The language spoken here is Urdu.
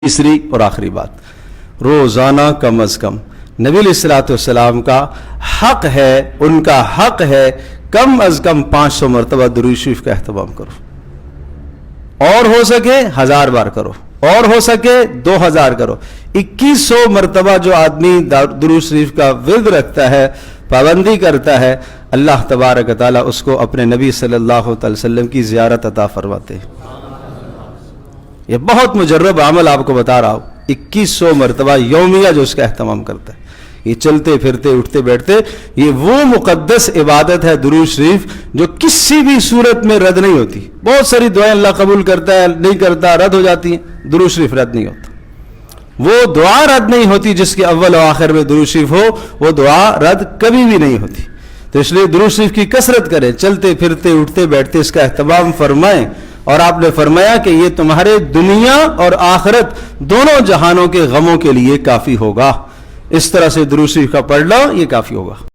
تیسری اور آخری بات، روزانہ کم از کم نبی علیہ الصلوۃ والسلام کا حق ہے، ان کا حق ہے کم از کم 500 مرتبہ درود شریف کا اہتمام کرو، اور ہو سکے 1000 بار کرو، اور ہو سکے 2000 کرو۔ 2100 مرتبہ جو آدمی درود شریف کا ورد رکھتا ہے، پابندی کرتا ہے، اللہ تبارک و تعالیٰ اس کو اپنے نبی صلی اللہ علیہ وسلم کی زیارت عطا فرماتے ہیں۔ یہ بہت مجرب عمل آپ کو بتا رہا ہوں، 2100 مرتبہ یومیہ جو اس کا اہتمام کرتا ہے، یہ چلتے پھرتے اٹھتے بیٹھتے، یہ وہ مقدس عبادت ہے درود شریف جو کسی بھی صورت میں رد نہیں ہوتی۔ بہت ساری دعائیں اللہ قبول کرتا ہے، نہیں کرتا، رد ہو جاتی ہیں، درود شریف رد نہیں ہوتا۔ وہ دعا رد نہیں ہوتی جس کے اول و آخر میں درود شریف ہو، وہ دعا رد کبھی بھی نہیں ہوتی۔ تو اس لیے درود شریف کی کثرت کریں، چلتے پھرتے اٹھتے بیٹھتے اس کا اہتمام فرمائیں، اور آپ نے فرمایا کہ یہ تمہارے دنیا اور آخرت دونوں جہانوں کے غموں کے لیے کافی ہوگا۔ اس طرح سے درود شریف کا پڑھ لو، یہ کافی ہوگا۔